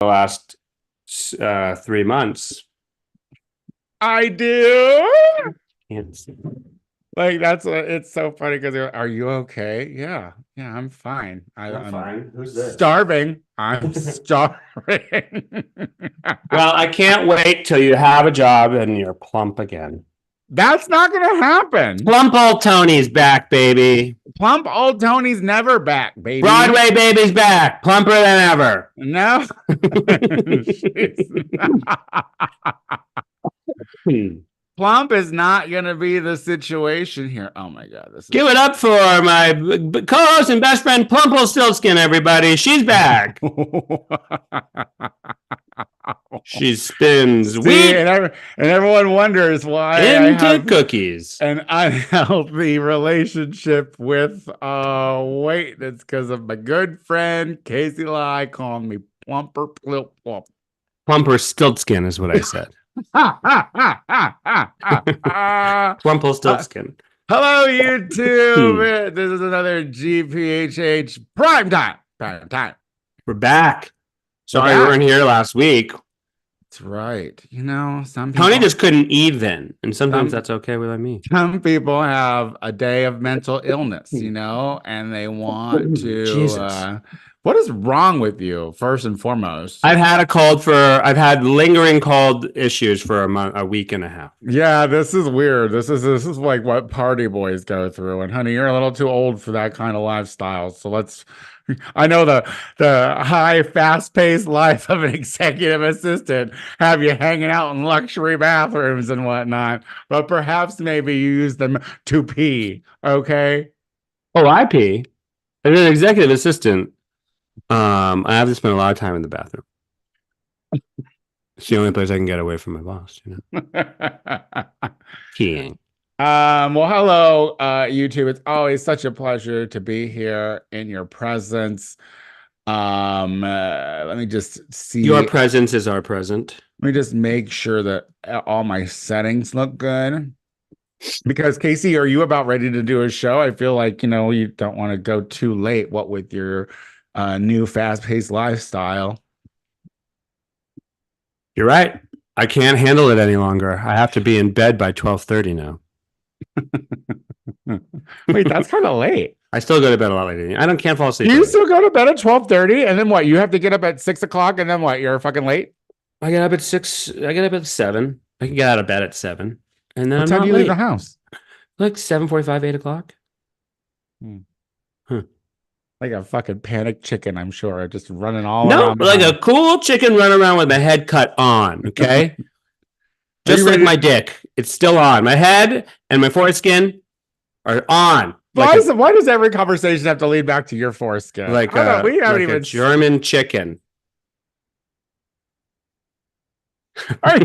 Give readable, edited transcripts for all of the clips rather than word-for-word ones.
the last 3 months. I do. Yes. Like it's so funny because are you okay? Yeah, I'm fine. I'm I'm fine. Who's this? starving. I'm starving. Well, I can't wait till you have a job and you're plump again. That's not gonna happen. Plump old Tony's back, baby. Plump old Tony's never back, baby. Broadway baby's back, plumper than ever. No. Plump is not going to be the situation here. Oh my God. Give it up for my co-host and best friend, Plumplestiltskin, everybody. She's back. She spins wheat and everyone wonders why into I have cookies. An unhealthy relationship with weight. That's because of my good friend Casey Lai calling me plumper plump. Plumper Stiltskin is what I said. Plumplestiltskin. Hello, YouTube. This is another GPHH prime time. We're back. Sorry we weren't here last week. That's right. You know, some people, Tony just couldn't eat then, and sometimes that's okay with me. Some people have a day of mental illness, you know, and they want to. What is wrong with you? First and foremost, I've had lingering cold issues for a week and a half. Yeah, this is weird. This is like what party boys go through. And honey, you're a little too old for that kind of lifestyle. So I know the high, fast-paced life of an executive assistant have you hanging out in luxury bathrooms and whatnot, but perhaps maybe you use them to pee. Okay. Oh, I pee. As an executive assistant, I have to spend a lot of time in the bathroom. It's the only place I can get away from my boss, you know. Peeing. Well, hello, YouTube. It's always such a pleasure to be here in your presence. Let me just see. Your presence is our present. Let me just make sure that all my settings look good. Because Casey, are you about ready to do a show? I feel like, you know, you don't want to go too late. What with your new fast-paced lifestyle? You're right. I can't handle it any longer. I have to be in bed by 12:30 now. Wait, that's kind of late. I still go to bed a lot later. Can't fall asleep. You still go to bed at 12:30, and then what? You have to get up at 6 o'clock, and then what? You're fucking late. I get up at 6. I get up at 7. I can get out of bed at 7, and then what time do you leave the house? Like 7:45, 8 o'clock. Like a fucking panicked chicken, I'm sure, just running all around. No, like a cool chicken running around with my head cut on. Okay. Just like my dick, it's still on. My head and my foreskin are on. Why does every conversation have to lead back to your foreskin? We haven't even German chicken. Are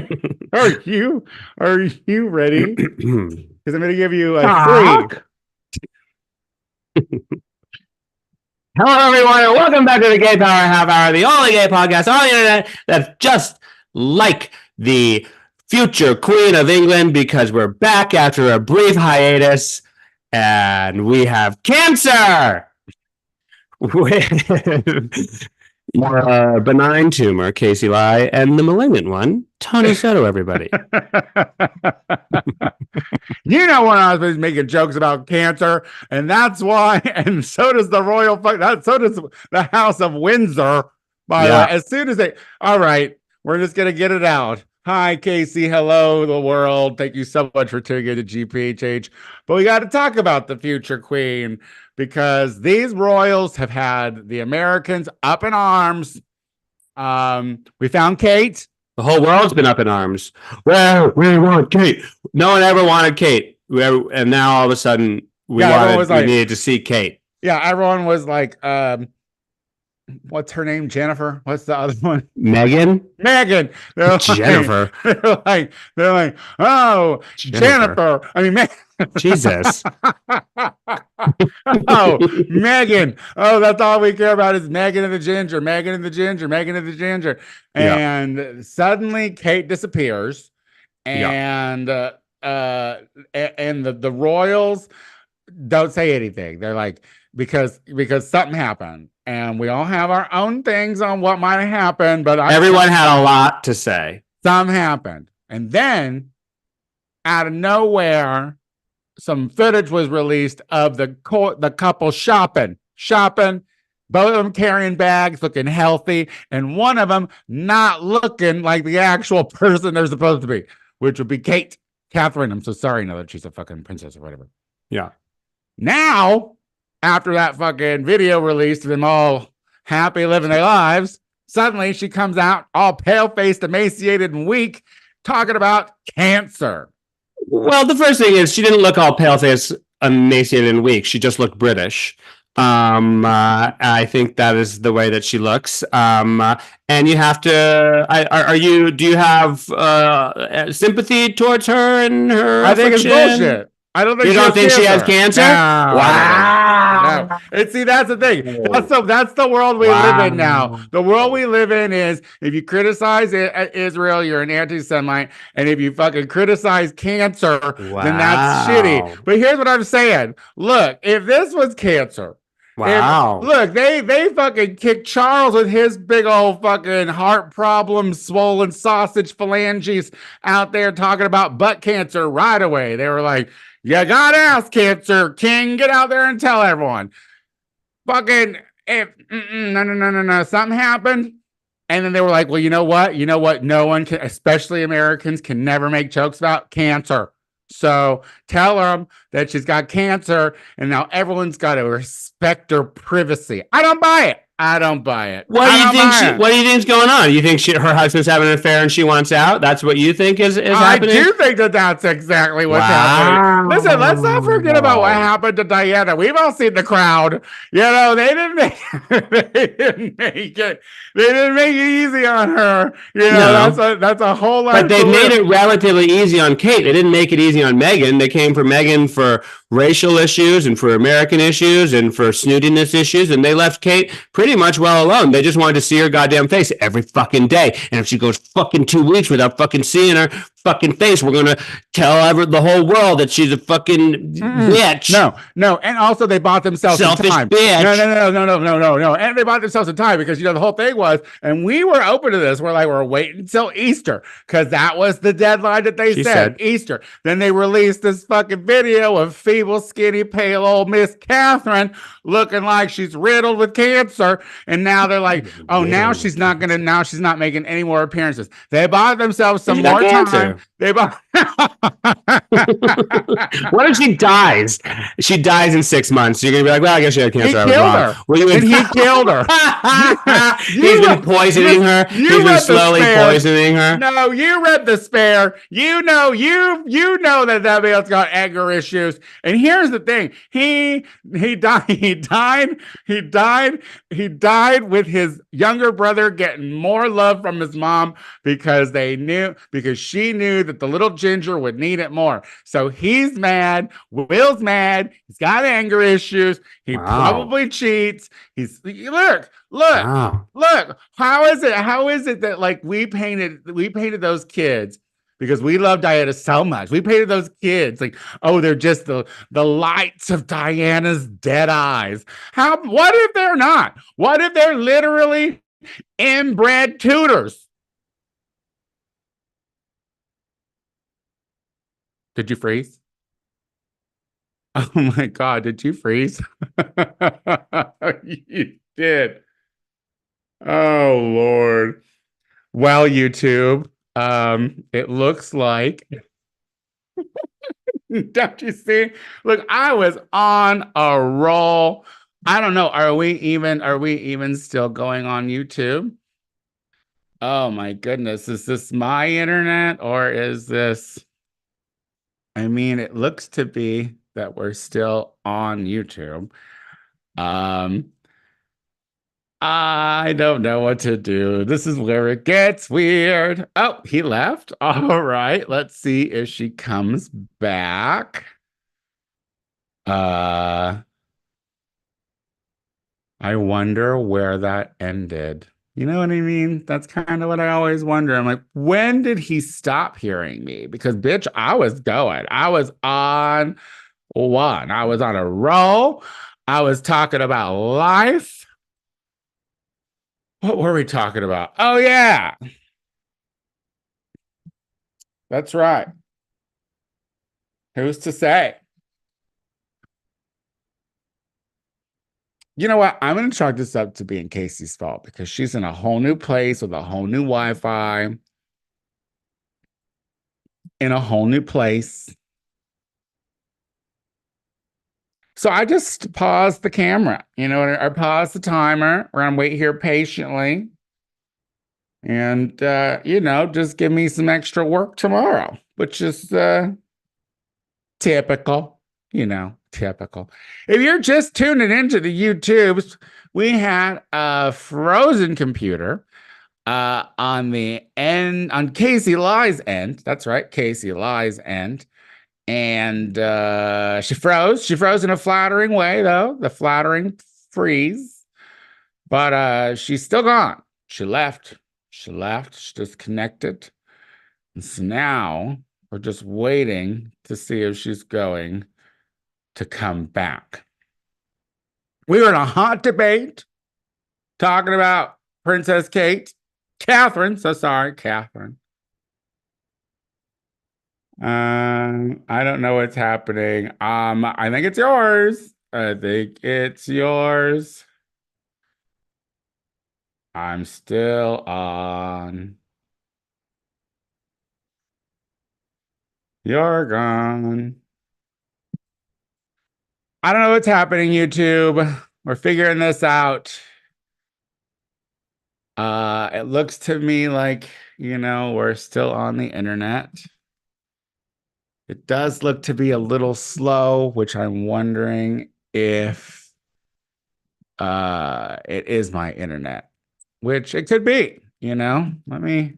you ready? Because I'm going to give you a 3. Hello, everyone, and welcome back to the Gay Power Half Hour, the only gay podcast on the internet that's just like the future Queen of England, because we're back after a brief hiatus, and we have cancer with benign tumor, Casey Lai, and the malignant one, Tony Soto, everybody. You know, when I was making jokes about cancer, and that's why, and so does the so does the House of Windsor, by the way. As soon as all right, we're just going to get it out. Hi, Casey. Hello, the world. Thank you so much for tuning in to GPHH. But we got to talk about the future queen, because these royals have had the Americans up in arms. We found Kate. The whole world's been up in arms. Well, we want Kate. No one ever wanted Kate. And now all of a sudden we needed to see Kate. Yeah, everyone was like, what's her name? Jennifer. What's the other one? Megan. Jennifer. They're like, oh, Jennifer. I mean, Jesus. Oh, Megan. Oh, that's all we care about is Megan and the Ginger, Megan and the Ginger, Megan and the Ginger. And suddenly Kate disappears, and the royals don't say anything. They're like, because something happened, and we all have our own things on what might have happened. But everyone had a lot to say. Something happened, and then out of nowhere, some footage was released of the couple shopping, both of them carrying bags, looking healthy, and one of them not looking like the actual person they're supposed to be, which would be Catherine. I'm so sorry now that she's a fucking princess or whatever. Yeah. Now, after that fucking video released of them all happy living their lives, suddenly she comes out all pale-faced, emaciated, and weak, talking about cancer. Well, the first thing is she didn't look all pale-faced, emaciated, and weak. She just looked British. I think that is the way that she looks. And you have to. Do you have sympathy towards her and her? I think it's bullshit. I don't think you don't think she has cancer. No, wow. No. And see, that's the thing. That's the world we live in now. The world we live in is if you criticize Israel, you're an anti-Semite, and if you fucking criticize cancer, then that's shitty. But here's what I'm saying. Look, if this was cancer. Wow. Look, they fucking kicked Charles with his big old fucking heart problems, swollen sausage phalanges out there talking about butt cancer right away. They were like, you got ass cancer, King. Get out there and tell everyone. Fucking, no. Something happened. And then they were like, well, you know what? No one can, especially Americans, can never make jokes about cancer. So tell them that she's got cancer, and now everyone's got to respect her privacy. I don't buy it. What do you think is going on? You think her husband's having an affair and she wants out? That's what you think is happening? I do think that's exactly what's happening. Listen, let's not forget about what happened to Diana. We've all seen the crowd. You know, they didn't make it. They didn't make it easy on her. You know, that's a whole lot. But they made it relatively easy on Kate. They didn't make it easy on Meghan. They came for Meghan for racial issues and for American issues and for snootiness issues, and they left Kate pretty much well alone. They just wanted to see her goddamn face every fucking day. And if she goes fucking 2 weeks without fucking seeing her fucking face, we're gonna tell the whole world that she's a fucking bitch. No. And also they bought themselves selfish some time. Bitch. No. And they bought themselves some time because the whole thing was, and we were open to this. We're waiting until Easter because that was the deadline that they said Easter. Then they released this fucking video of feeble, skinny, pale old Miss Catherine looking like she's riddled with cancer. And now they're like, oh, now she's not making any more appearances. They bought themselves some more time. They bought. What if she dies? She dies in 6 months. You're gonna be like, well, I guess she had cancer. He killed her. He killed her. He's been poisoning her. He's been slowly poisoning her. No, you read The Spare. You know that man's got anger issues. And here's the thing: he died with his younger brother getting more love from his mom because she knew that the little ginger would need it more. So he's mad. Will's mad. He's got anger issues. He probably cheats. Look. How is it that like we painted those kids because we love Diana so much. We painted those kids like, oh, they're just the lights of Diana's dead eyes. What if they're not? What if they're literally inbred tutors? Did you freeze? Oh my God, did you freeze? You did. Oh Lord. Well, YouTube, it looks like don't you see? Look, I was on a roll. I don't know. Are we even still going on YouTube? Oh my goodness. Is this my internet or is this? I mean, it looks to be that we're still on YouTube. I don't know what to do. This is where it gets weird. Oh, he left. All right. Let's see if she comes back. I wonder where that ended. You know what I mean? That's kind of what I always wonder. I'm like, when did he stop hearing me? Because, bitch, I was going. I was on one. I was on a roll. I was talking about life. What were we talking about? Oh, yeah. That's right. Who's to say? You know what? I'm going to chalk this up to being Casey's fault because she's in a whole new place with a whole new Wi-Fi, in a whole new place. So I just paused the camera, I paused the timer. We're going to wait here patiently. And, just give me some extra work tomorrow, which is typical, typical. If you're just tuning into the YouTubes, we had a frozen computer on the end, on Casey Lie's end. That's right, Casey Lie's end. And she froze in a flattering way, though, the flattering freeze. But she's still gone. She left, she disconnected. And so now we're just waiting to see if she's going to come back. We were in a hot debate talking about Princess Catherine. I don't know what's happening. I think it's yours. I'm still on. You're gone. I don't know what's happening, YouTube. We're figuring this out. It looks to me like, we're still on the internet. It does look to be a little slow, which I'm wondering if it is my internet, which it could be, Let me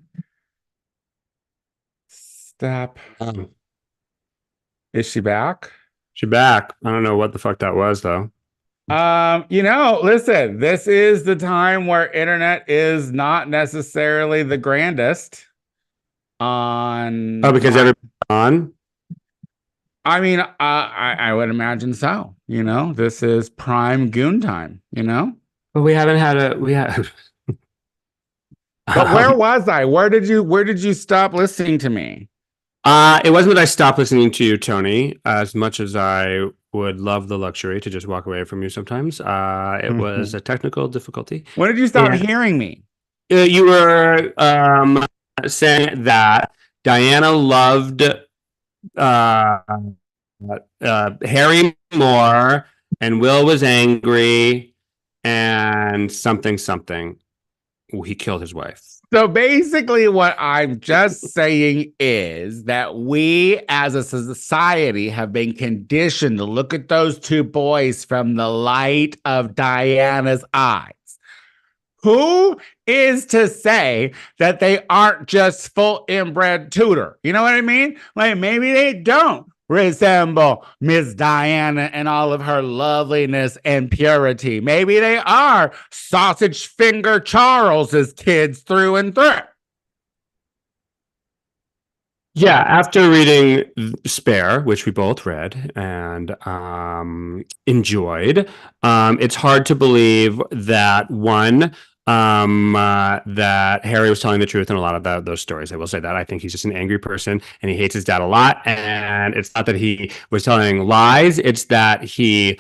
stop. Is she back? She's back. I don't know what the fuck that was, though. Listen, this is the time where internet is not necessarily the grandest on. Oh, because everybody's on? I mean, I would imagine so. This is prime goon time, But we haven't had we have. But where was I? Where did you stop listening to me? It wasn't that I stopped listening to you, Tony, as much as I would love the luxury to just walk away from you sometimes. It was a technical difficulty. When did you stop hearing me? You were saying that Diana loved Harry more, and Will was angry, and something. He killed his wife. So basically what I'm just saying is that we as a society have been conditioned to look at those two boys from the light of Diana's eyes. Who is to say that they aren't just full inbred tutor? You know what I mean? Like maybe they don't resemble Miss Diana and all of her loveliness and purity. Maybe they are sausage finger Charles's kids through and through. Yeah, after reading Spare, which we both read and enjoyed, it's hard to believe that that Harry was telling the truth in a lot of those stories. I will say that. I think he's just an angry person and he hates his dad a lot. And it's not that he was telling lies. It's that he's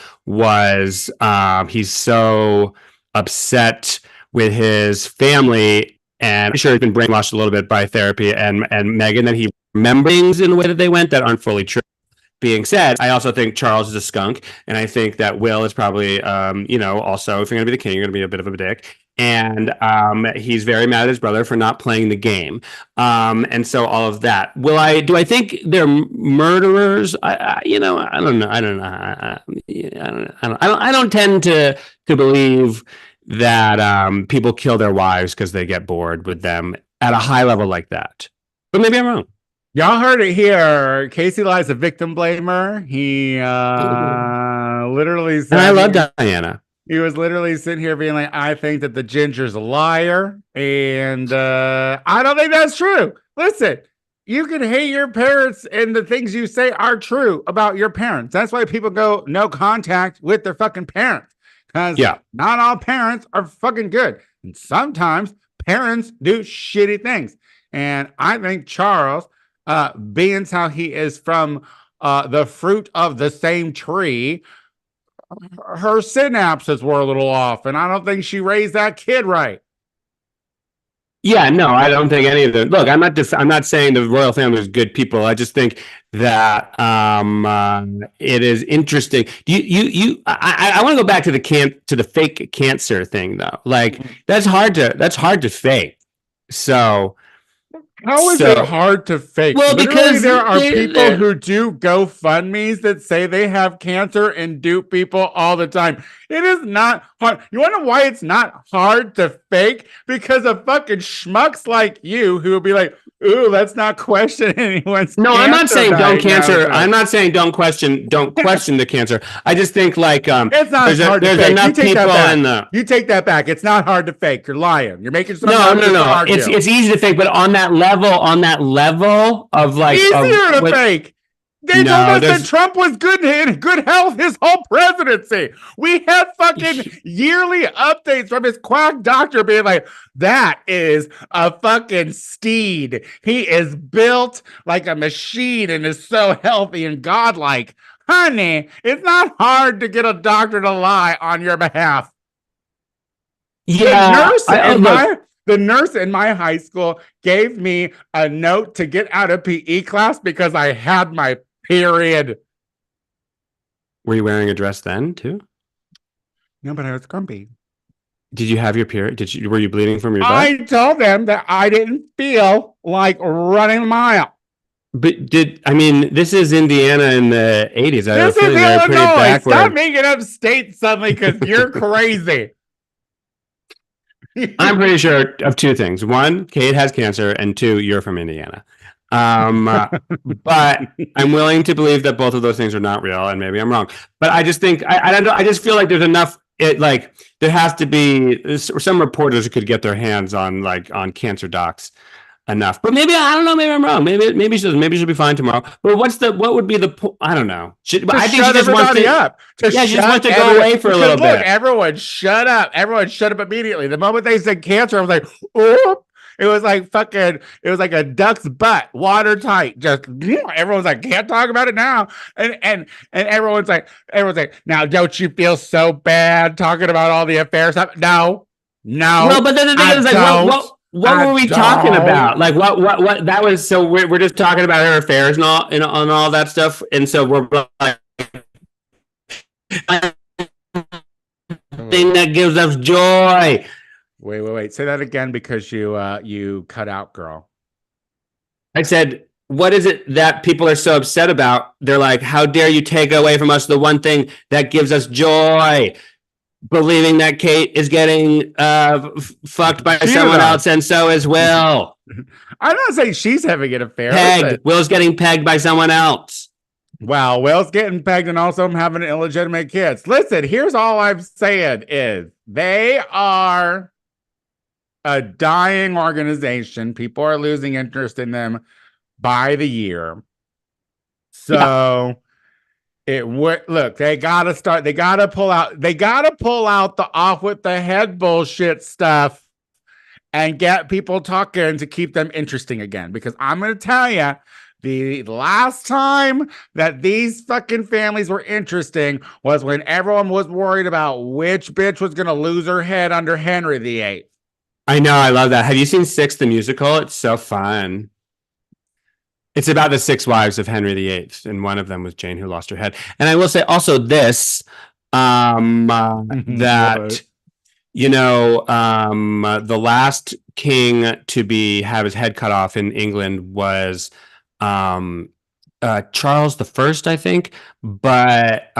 so upset with his family, and I'm sure he's been brainwashed a little bit by therapy and Megan, that he remembers things in the way that they went that aren't fully true. Being said, I also think Charles is a skunk, and I think that Will is probably, also, if you're going to be the king, you're going to be a bit of a dick. And he's very mad at his brother for not playing the game. And so all of that. Do I think they're murderers? I don't know. I don't tend to believe that people kill their wives because they get bored with them at a high level like that. But maybe I'm wrong. Y'all heard it here. Casey Lie's a victim blamer. He literally said, and I love Diana. He was literally sitting here being like, I think that the ginger's a liar. And I don't think that's true. Listen, you can hate your parents and the things you say are true about your parents. That's why people go no contact with their fucking parents. Because not all parents are fucking good. And sometimes parents do shitty things. And I think Charles, being how he is from the fruit of the same tree, her synapses were a little off. And I don't think she raised that kid right. Yeah, no, I don't think any of them. Look, I'm not saying the royal family is good people. I just think that it is interesting. I want to go back to the fake cancer thing though. Like that's hard to fake. So how is it hard to fake? Well, literally, because there are people who do GoFundMes that say they have cancer and dupe people all the time. It is not hard. You want to know why it's not hard to fake? Because of fucking schmucks like you who will be like, ooh, let's not question anyone's No, cancer I'm not saying don't cancer. diagnosis. I'm not saying don't question the cancer. I just think like it's not there's hard to there's fake. enough people in the. You take that back. It's not hard to fake. You're lying. You're making something No. It's easy to fake, but on that level of like easier to fake. They told us that Trump was good in good health his whole presidency. We had fucking yearly updates from his quack doctor being like, that is a fucking steed. He is built like a machine and is so healthy and godlike. Honey, it's not hard to get a doctor to lie on your behalf. Yeah. The nurse in my high school gave me a note to get out of PE class because I had my period. Were you wearing a dress then too? No, but I was grumpy. Did you have your period? Were you bleeding from your butt? I told them that I didn't feel like running a mile. But this is Indiana in the 80s. This is Illinois. Stop making up states suddenly because you're crazy. I'm pretty sure of two things. One, Kate has cancer, and two, you're from Indiana. But I'm willing to believe that both of those things are not real, and maybe I'm wrong. But I just think I just feel like there's enough. There has to be some reporters who could get their hands on cancer docs enough. But maybe I don't know. Maybe I'm wrong. Maybe she'll be fine tomorrow. But what would be the point? I don't know. I think she just wants to up. She just wants to go away for a little bit. Everyone shut up. Everyone shut up immediately. The moment they said cancer, I was like, oh. It was like a duck's butt, watertight. Just everyone's like, can't talk about it now. And everyone's like, now don't you feel so bad talking about all the affair stuff? No. Well, but then the thing is like, what were we talking about? Like what that was. So we're just talking about her affairs and all that stuff. And so we're like, thing that gives us joy. Wait. Say that again because you cut out, girl. I said, what is it that people are so upset about? They're like, how dare you take away from us the one thing that gives us joy? Believing that Kate is getting fucked by someone else, and so is Will. I'm not saying she's having an affair. Pegged. Will's getting pegged by someone else. Wow, Will's getting pegged and also having illegitimate kids. Listen, here's all I'm saying is they are a dying organization. People are losing interest in them by the year. So it would look, they gotta pull out the off with the head bullshit stuff and get people talking to keep them interesting again. Because I'm gonna tell you, the last time that these fucking families were interesting was when everyone was worried about which bitch was gonna lose her head under Henry VIII. I know, I love that. Have you six, the musical? It's so fun. It's about the 6 wives of Henry VIII, and one of them was Jane, who lost her head. And I will say also this, that, the last king to have his head cut off in England was Charles I, I think. But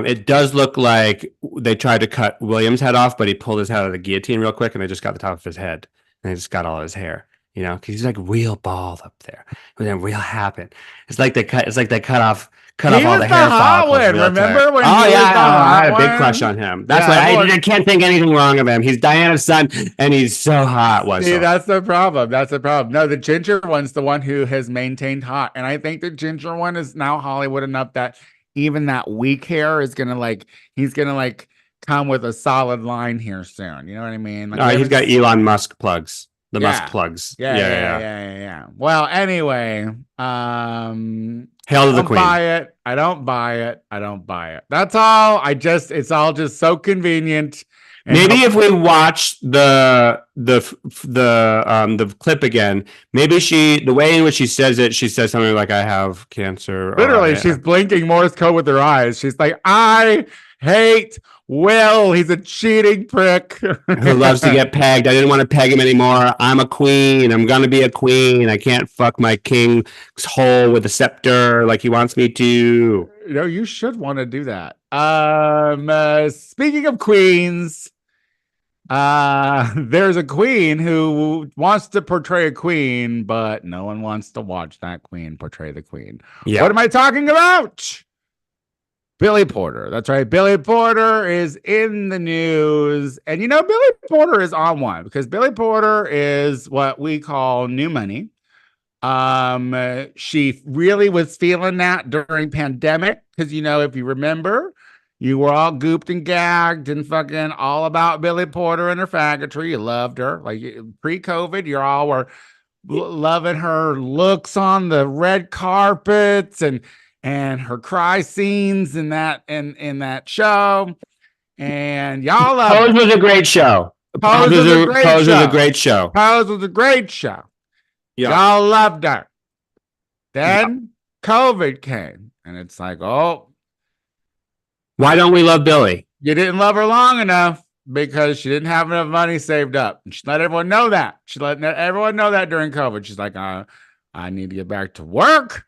it does look like they tried to cut William's head off, but he pulled his head out of the guillotine real quick, and they just got the top of his head, and they just got all his hair. you know, because he's like real bald up there, and then real happy. It's like they cut off He all was the the hair hot follicles one. real tight. Remember when Oh he was yeah, the I hot had a big crush one? on him. That's Yeah, why everyone. I can't think anything wrong of him. He's Diana's son, and he's so hot. Was See, so that's the problem. That's the problem. No, the ginger one's the one who has maintained hot. And I think the ginger one is now Hollywood enough that even that weak hair is gonna like he's gonna like come with a solid line here soon. You know what I mean? Like all we right. He's haven't got Elon Musk plugs. The Musk yeah. plugs. Yeah, Yeah, yeah, yeah, yeah. yeah, yeah, yeah. Well, anyway, Hail to the don't queen. buy it. I don't buy it. I don't buy it. That's all. It's all just so convenient. And Maybe if we watch the clip again, maybe the way in which she says it, she says something like, "I have cancer." Or literally, she's blinking Morse code with her eyes. She's like, I hate Will. He's a cheating prick. who loves to get pegged. I didn't want to peg him anymore. I'm a queen. I'm gonna be a queen. I can't fuck my king's hole with a scepter like he wants me to. You should want to do that. Speaking of queens, there's a queen who wants to portray a queen, but no one wants to watch that queen portray the queen. Yeah. What am I talking about? Billy Porter. That's right. Billy Porter is in the news. And Billy Porter is on one because Billy Porter is what we call new money. She really was feeling that during pandemic because if you remember, you were all gooped and gagged and fucking all about Billy Porter and her faggotry. You loved her. Like pre-COVID, you all were loving her looks on the red carpets and her cry scenes in that show. And y'all loved Pose was a great show. Pose was a great Pose show. was a great show. Pose was a great show. Yeah. Y'all loved her. Then COVID came, and it's like, oh, why don't we love Billy? You didn't love her long enough because she didn't have enough money saved up. And she let everyone know that. She let everyone know that during COVID. She's like, I need to get back to work.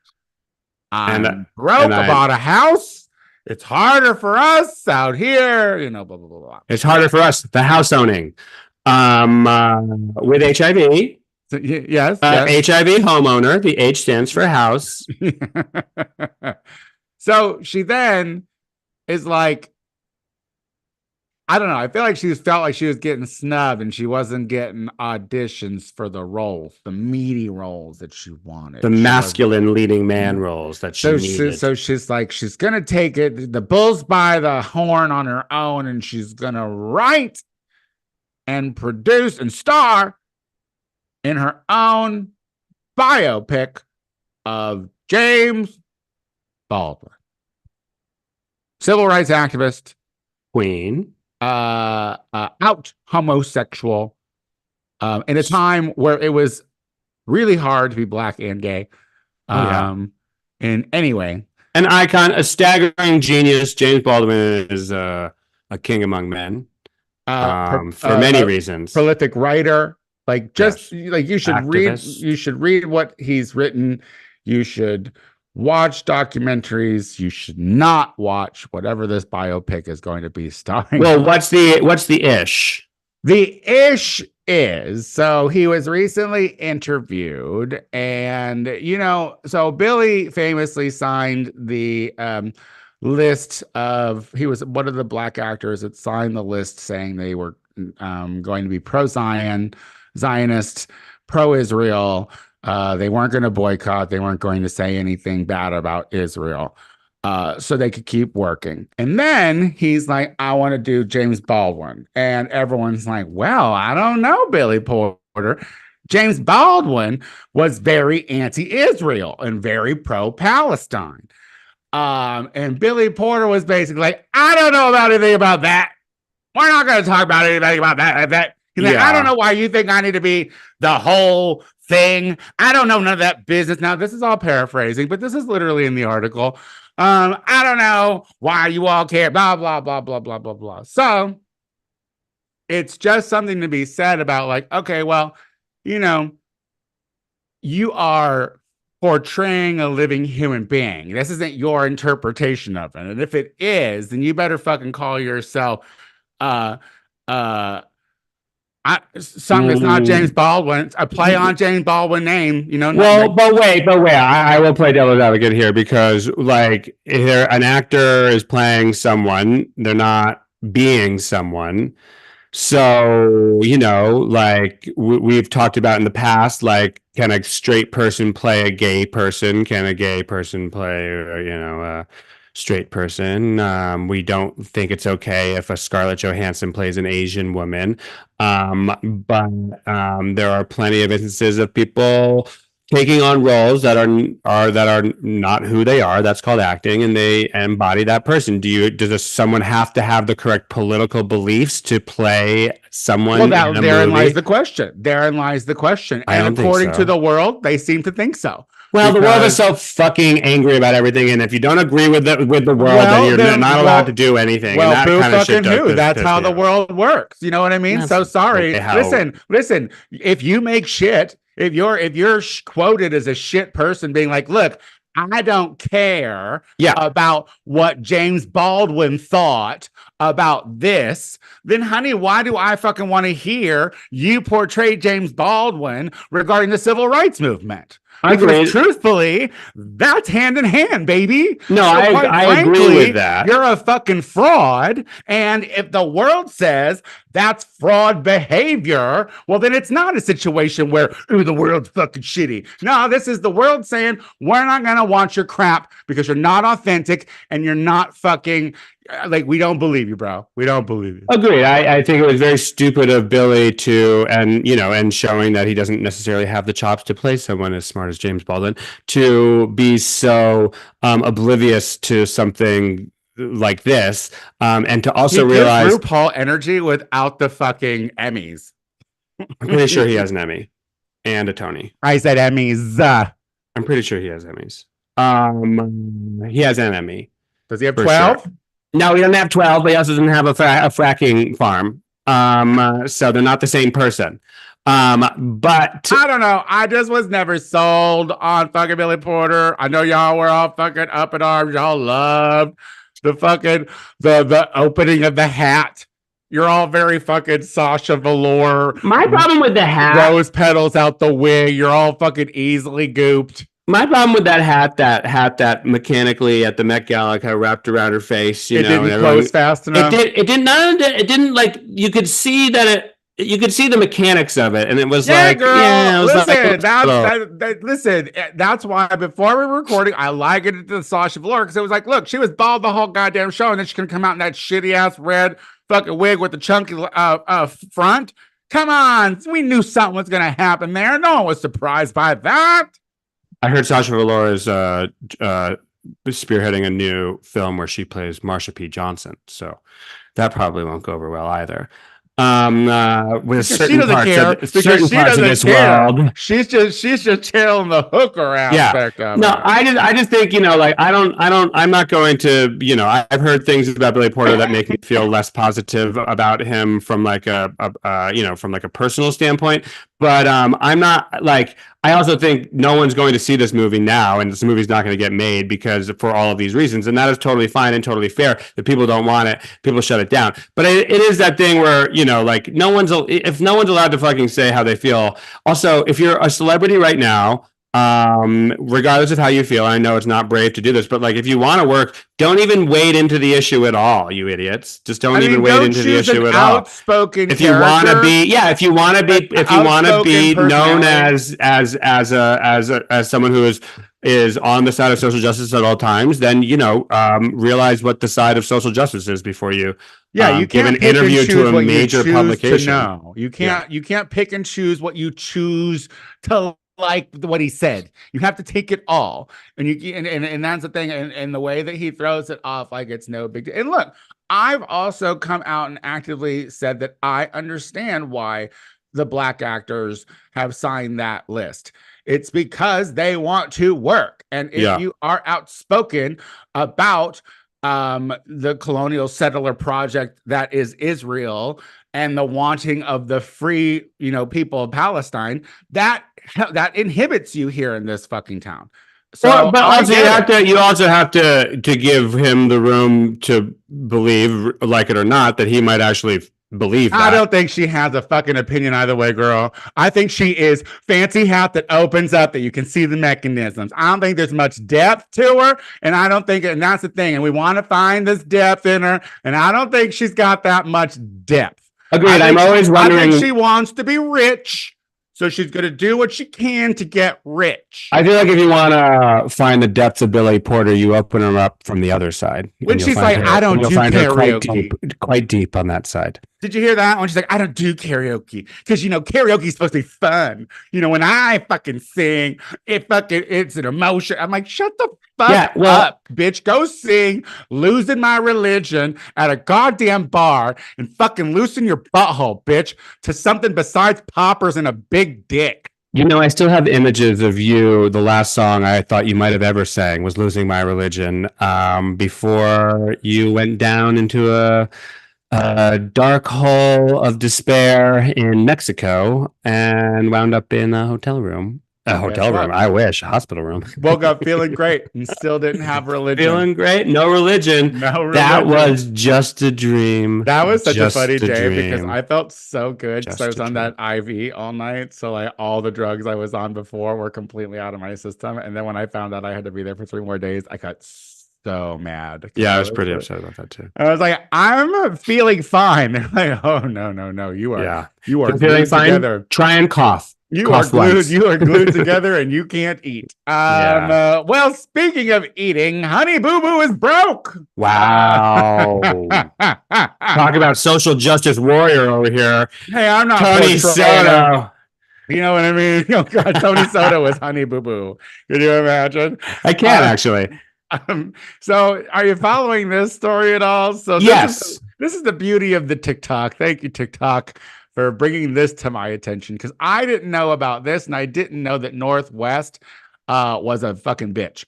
I'm broke. I bought a house. It's harder for us out here, blah, blah, blah, blah. It's harder for us, the house owning. With HIV. So, yes. HIV homeowner. The H stands for house. So she then is like, I don't know. I feel like she felt like she was getting snubbed and she wasn't getting auditions for the roles, the meaty roles that she wanted. The masculine leading man roles that she needed. So she's like, she's going to take the bulls by the horn on her own and she's going to write and produce and star in her own biopic of James Baldwin. Civil rights activist. Queen. Out homosexual in a time where it was really hard to be black and gay. And anyway, an icon, a staggering genius. James Baldwin is a king among men for many reasons. Prolific writer, you should read what he's written. You should watch documentaries. You should not watch whatever this biopic is going to be starring. Well, what's the ish? The ish is, so he was recently interviewed and, so Billy famously signed the list of, he was one of the black actors that signed the list saying they were going to be Zionist, pro-Israel. They weren't going to boycott. They weren't going to say anything bad about Israel. So they could keep working. And then he's like, I want to do James Baldwin. And everyone's like, well, I don't know, Billy Porter. James Baldwin was very anti-Israel and very pro-Palestine. And Billy Porter was basically like, I don't know about anything about that. We're not going to talk about anything about that. He's like, I don't know why you think I need to be the whole thing. I don't know none of that business. Now, this is all paraphrasing, but this is literally in the article. I don't know why you all care, blah, blah, blah, blah, blah, blah, blah. So it's just something to be said about like, okay, well, you are portraying a living human being. This isn't your interpretation of it. And if it is, then you better fucking call yourself, I Something that's not James Baldwin, a play on James Baldwin name, Well, but wait. I will play devil's advocate here because, like, here an actor is playing someone, they're not being someone. So, like we've talked about in the past, like, can a straight person play a gay person? Can a gay person play, a straight person? We don't think it's okay if a Scarlett Johansson plays an Asian woman. But there are plenty of instances of people taking on roles that are not who they are. That's called acting, and they embody that person. Does someone have to have the correct political beliefs to play someone? Well, therein lies the question. And according to the world, they seem to think so. Well, the world is so fucking angry about everything, and if you don't agree with the world, then you're not allowed to do anything. Well, boo fucking who? That's how the world works. You know what I mean? So sorry. Listen. If you make shit, if you're quoted as a shit person, being like, look, I don't care about what James Baldwin thought about this, then honey, why do I fucking want to hear you portray James Baldwin regarding the civil rights movement? Because truthfully, that's hand in hand, baby. No, I agree with that. You're a fucking fraud. And if the world says that's fraud behavior, well, then it's not a situation where, ooh, the world's fucking shitty. No, this is the world saying, we're not going to want your crap because you're not authentic and you're not fucking... Like, we don't believe you, bro. We don't believe you. Agreed. I think it was very stupid of Billy and showing that he doesn't necessarily have the chops to play someone as smart as James Baldwin, to be so oblivious to something like this, and to also realize RuPaul energy without the fucking Emmys. I'm pretty sure he has an Emmy and a Tony. I said Emmys. I'm pretty sure he has Emmys. He has an Emmy. Does he have 12? Sure. No, he doesn't have 12, but he also doesn't have a fracking farm. So they're not the same person. But I don't know. I just was never sold on fucking Billy Porter. I know y'all were all fucking up in arms. Y'all loved the fucking the opening of the hat. You're all very fucking Sasha Velour. My problem with the hat, rose petals out the wig. You're all fucking easily gooped. My problem with that hat that mechanically at the Met Gala kind of wrapped around her face, it didn't close fast enough. It didn't like, you could see that you could see the mechanics of it, and it was like, girl, yeah, it was listen, that's why before we were recording, I likened it to Sasha Velour because it was like, look, she was bald the whole goddamn show, and then she can come out in that shitty ass red fucking wig with the chunky front. Come on, we knew something was gonna happen there. No one was surprised by that. I heard Sasha Velour is spearheading a new film where she plays Marsha P. Johnson, so that probably won't go over well either. With certain parts of this world, she's just chilling the hooker aspect of it. No, I just think, like, I'm not going to, I've heard things about Billy Porter that make me feel less positive about him from like a personal standpoint. But I'm not, like, I also think no one's going to see this movie now, and this movie's not going to get made because for all of these reasons, and that is totally fine and totally fair. If people don't want it, people shut it down. But it is that thing where, like, if no one's allowed to fucking say how they feel. Also, if you're a celebrity right now, regardless of how you feel, I know it's not brave to do this, but like, if you want to work, don't even wade into the issue at all, you idiots. Just don't even wade into the issue at all. If you want to be known as someone who is on the side of social justice at all times, then realize what the side of social justice is before you you give an interview to a major publication. No, you can't pick and choose what you choose to like what he said. You have to take it all, and and that's the thing. And the way that he throws it off like it's no big deal. And look, I've also come out and actively said that I understand why the black actors have signed that list. It's because they want to work, and if you are outspoken about the colonial settler project that is Israel and the wanting of the free, people of Palestine, that inhibits you here in this fucking town. So, but also you also have to give him the room to believe, like it or not, that he might actually believe that. I don't think she has a fucking opinion either way, girl. I think she is fancy hat that opens up that you can see the mechanisms. I don't think there's much depth to her, and I don't think, and that's the thing, and we want to find this depth in her, and I don't think she's got that much depth. Agreed. I'm always wondering. I think she wants to be rich. So she's going to do what she can to get rich. I feel like if you want to find the depths of Billy Porter, you open her up from the other side. When she's like, I don't do karaoke. Quite deep on that side. Did you hear that? When she's like, I don't do karaoke. Because, karaoke is supposed to be fun. When I fucking sing, it's an emotion. I'm like, shut the fuck up, bitch. Go sing Losing My Religion at a goddamn bar and fucking loosen your butthole, bitch, to something besides poppers and a big dick. I still have images of you. The last song I thought you might have ever sang was Losing My Religion, before you went down into a dark hole of despair in Mexico and wound up in a hotel room. I wish. Hospital room. Woke up feeling great and still didn't have religion. Feeling great. No religion. That was just a dream. That was such a funny day because I felt so good because I was on that IV all night. So all the drugs I was on before were completely out of my system. And then when I found out I had to be there for 3 more days, I got so mad. Yeah, I was pretty upset about that too. I was like, I'm feeling fine. They're like, oh no. You are feeling fine. Together. Try and cough. You are glued together and you can't eat. Well, speaking of eating, Honey Boo Boo is broke. Wow. Talk about social justice warrior over here. Hey, I'm not Tony Soto. You know what I mean? Oh God, Tony Soto was Honey Boo Boo. Can you imagine? I can actually. So are you following this story at all? So yes. This is the beauty of the TikTok. Thank you, TikTok, for bringing this to my attention because I didn't know about this and I didn't know that Northwest was a fucking bitch.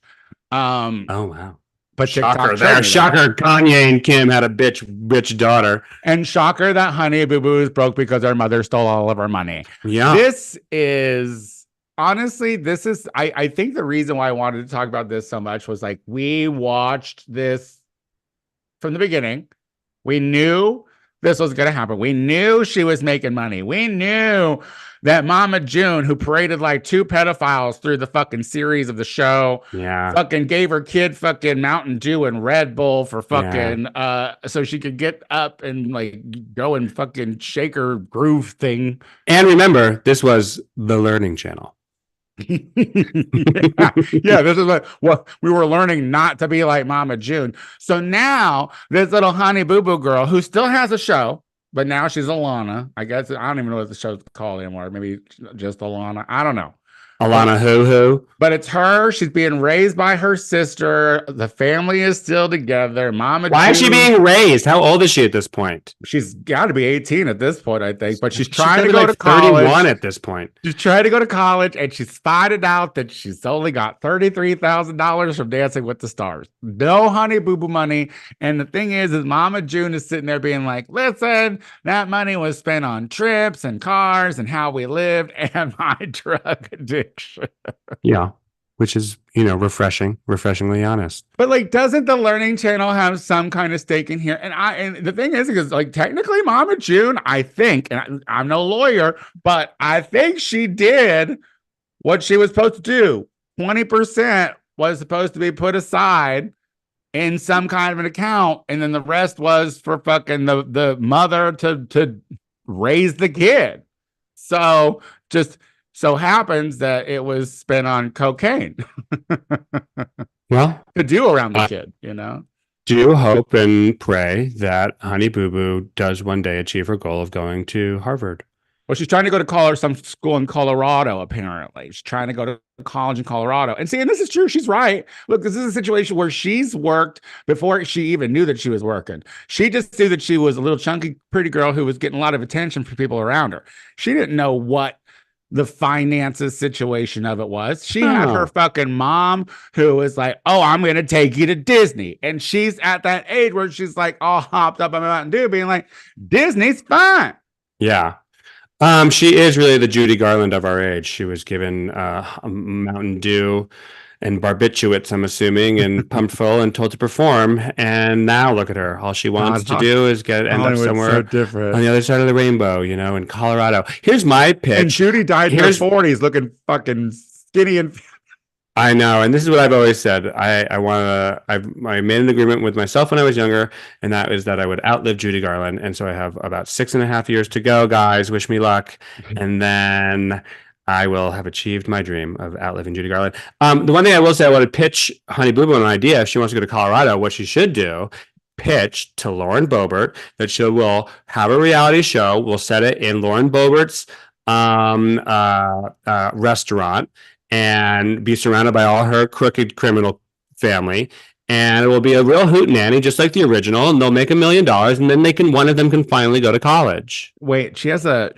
Oh wow! But shocker there, shocker! Kanye and Kim had a bitch daughter, and shocker that Honey Boo Boo is broke because our mother stole all of our money. Yeah, this is. Honestly, I think the reason why I wanted to talk about this so much was we watched this from the beginning. We knew this was going to happen. We knew she was making money. We knew that Mama June, who paraded like 2 pedophiles through the fucking series of the show, fucking gave her kid fucking Mountain Dew and Red Bull for fucking, so she could get up and go and fucking shake her groove thing. And remember, this was the Learning Channel. This is what we were learning, not to be like Mama June. So now this little Honey Boo Boo girl who still has a show, but now she's Alana. I guess I don't even know what the show's called anymore. Maybe just Alana. I don't know. Alana who? But it's her. She's being raised by her sister. The family is still together. Why is she being raised? How old is she at this point? She's got to be 18 at this point, I think. But she's trying to go to college. 31 at this point. She's trying to go to college, and she's spotted out that she's only got $33,000 from Dancing with the Stars. No Honey Boo Boo money. And the thing is Mama June is sitting there being like, listen, that money was spent on trips and cars and how we lived and my drug addiction. Yeah, which is refreshingly honest. But doesn't the Learning Channel have some kind of stake in here? And the thing is because technically Mama June, I think, and I'm no lawyer, but I think she did what she was supposed to do. 20% was supposed to be put aside in some kind of an account, and then the rest was for fucking the mother to raise the kid. So just so happens that it was spent on cocaine. Well, to do around the kid, Do hope and pray that Honey Boo Boo does one day achieve her goal of going to Harvard. Well, she's trying to go to some school in Colorado, apparently. She's trying to go to college in Colorado. And see, and this is true. She's right. Look, this is a situation where she's worked before she even knew that she was working. She just knew that she was a little chunky, pretty girl who was getting a lot of attention from people around her. She didn't know what the finances situation of it was. She had her fucking mom who was like, oh, I'm going to take you to Disney. And she's at that age where she's all hopped up on Mountain Dew being like, Disney's fun. Yeah. She is really the Judy Garland of our age. She was given Mountain Dew and barbiturates, I'm assuming, and pumped full and told to perform. And now look at her. All she wants to do is end up Hollywood's somewhere so different. on the other side of the rainbow, in Colorado. Here's my pitch. And Judy died in her 40s looking fucking skinny and I know, and this is what I've always said. I made an agreement with myself when I was younger, and that is that I would outlive Judy Garland. And so I have about 6.5 years to go, guys. Wish me luck. And then I will have achieved my dream of outliving Judy Garland. The one thing I will say, I want to pitch Honey Boo Boo an idea. If she wants to go to Colorado, what she should do, pitch to Lauren Boebert that she will have a reality show. We'll set it in Lauren Boebert's restaurant, and be surrounded by all her crooked criminal family. And it will be a real hootenanny, just like the original, and they'll make $1 million, and then one of them can finally go to college. Wait, she has a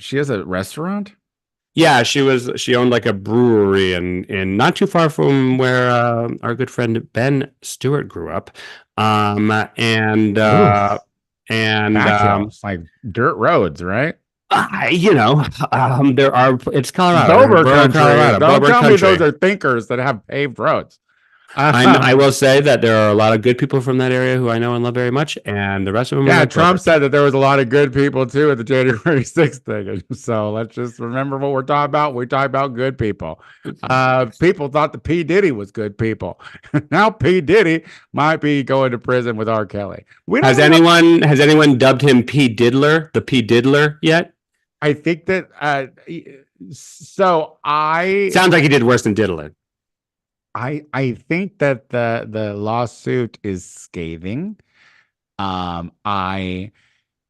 restaurant? Yeah, she owned like a brewery in not too far from where our good friend Ben Stewart grew up. Like dirt roads, right? It's Colorado. Bober country. Colorado. Don't tell me those are thinkers that have paved roads. I will say that there are a lot of good people from that area who I know and love very much, and the rest of them. Yeah, Trump said that there was a lot of good people too at the January 6th thing. So let's just remember what we're talking about. We talk about good people. People thought the P. Diddy was good people. Now P. Diddy might be going to prison with R. Kelly. Has anyone dubbed him P. Diddler, the P. Diddler yet? I think that. Sounds like he did worse than diddling. I think that the lawsuit is scathing. I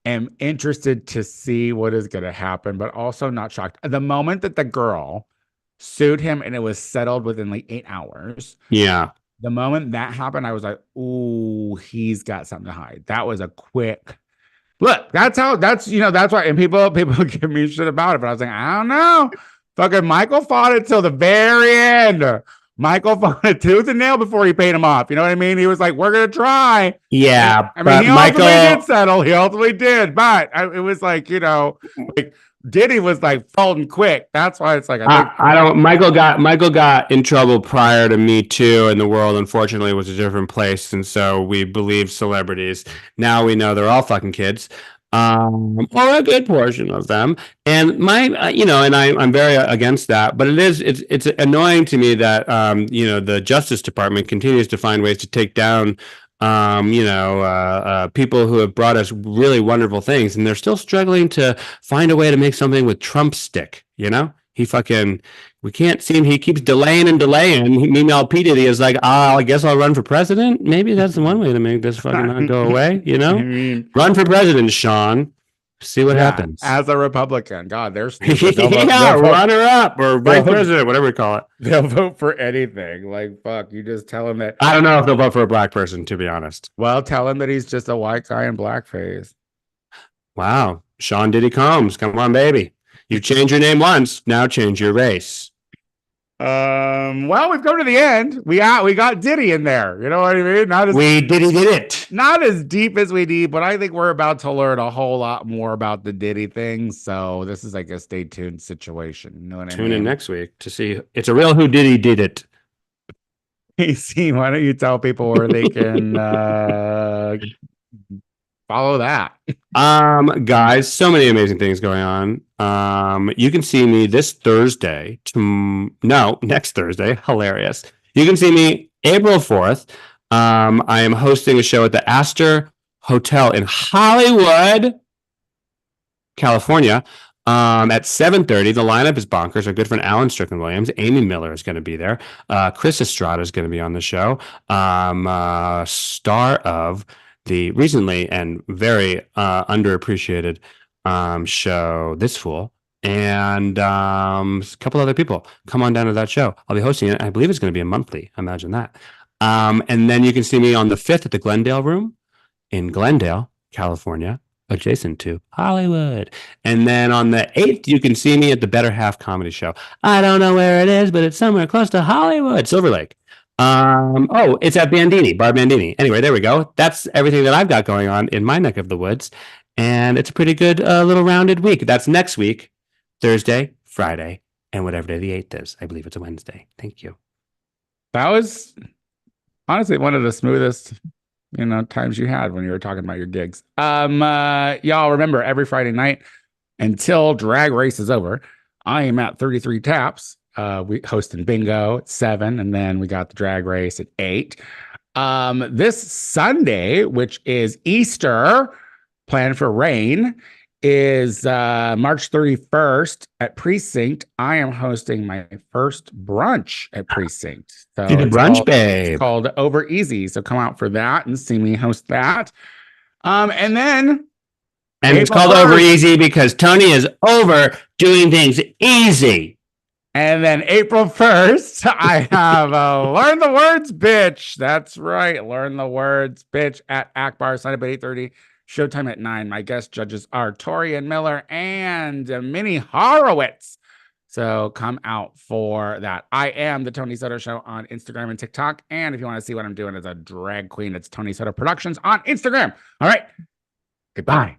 am interested to see what is going to happen, but also not shocked. The moment that the girl sued him and it was settled within like 8 hours. Yeah. The moment that happened, I was like, ooh, he's got something to hide. That was a quick look. That's why. And people give me shit about it, but I was like, I don't know. Fucking Michael fought it till the very end. Michael fought it tooth and nail before he paid him off. You know what I mean? He was like, we're going to try. Yeah. I mean, he ultimately did settle. He ultimately did. But it was like, like Diddy was like folding quick. That's why it's like, Michael got in trouble prior to Me Too, and the world, unfortunately, was a different place. And so we believe celebrities. Now we know they're all fucking kids. Or a good portion of them, and I'm very against that. But it's annoying to me that the Justice Department continues to find ways to take down people who have brought us really wonderful things, and they're still struggling to find a way to make something with Trump stick. We can't see him. He keeps delaying and delaying. Meanwhile, P. Diddy is like, I guess I'll run for president. Maybe that's the one way to make this fucking not go away, Run for president, Sean. See what happens. As a Republican. God, they're runner up or vice president, whatever we call it. They'll vote for anything. Like, fuck, you just tell him that. I don't know if they'll vote for a black person, to be honest. Well, tell him that he's just a white guy in blackface. Wow. Sean Diddy Combs. Come on, baby. You changed your name once. Now change your race. Well, we've come to the end. We got Diddy in there. You know what I mean? Did it. Not as deep as we need, but I think we're about to learn a whole lot more about the Diddy thing. So this is like a stay tuned situation. You know what I mean? Tune in next week to see. It's a real who Diddy did it. AC, why don't you tell people where they can follow that? Guys, so many amazing things going on. You can see me this Thursday. Next Thursday. Hilarious. You can see me April 4th. I am hosting a show at the Astor Hotel in Hollywood, California, at 7:30. The lineup is bonkers. Our good friend Alan Strickland Williams, Amy Miller is going to be there. Chris Estrada is going to be on the show. Star of the recently and very underappreciated show This Fool, and a couple other people. Come on down to that show. I'll be hosting it. I believe it's going to be a monthly. Imagine that. And then you can see me on the 5th at the Glendale Room in Glendale, California, adjacent to Hollywood. And then on the 8th, you can see me at the Better Half Comedy Show. I don't know where it is, but it's somewhere close to Hollywood, Silver Lake. It's at Bandini, Bar Bandini. Anyway, there we go. That's everything that I've got going on in my neck of the woods. And it's a pretty good little rounded week. That's next week, Thursday, Friday, and whatever day the 8th is. I believe it's a Wednesday. Thank you. That was honestly one of the smoothest, times you had when you were talking about your gigs. Y'all remember every Friday night until Drag Race is over, I am at 33 Taps. We hosting bingo at 7, and then we got the Drag Race at 8. This Sunday, which is Easter, Plan for Rain, is March 31st at Precinct. I am hosting my first brunch at Precinct. So See the brunch, babe. It's called Over Easy. So come out for that and see me host that. And then it's called Over Easy because Tony is over doing things easy. And then April 1st, I have Learn the Words, Bitch. That's right. Learn the Words, Bitch at Akbar. Sign up at 8:30. Showtime at 9. My guest judges are Torian Miller and Minnie Horowitz. So come out for that. I am the Tony Soto Show on Instagram and TikTok. And if you want to see what I'm doing as a drag queen, it's Tony Soto Productions on Instagram. All right. Goodbye.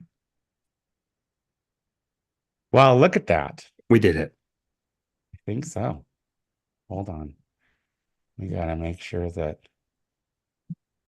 Well, look at that. We did it. I think so. Hold on. We got to make sure that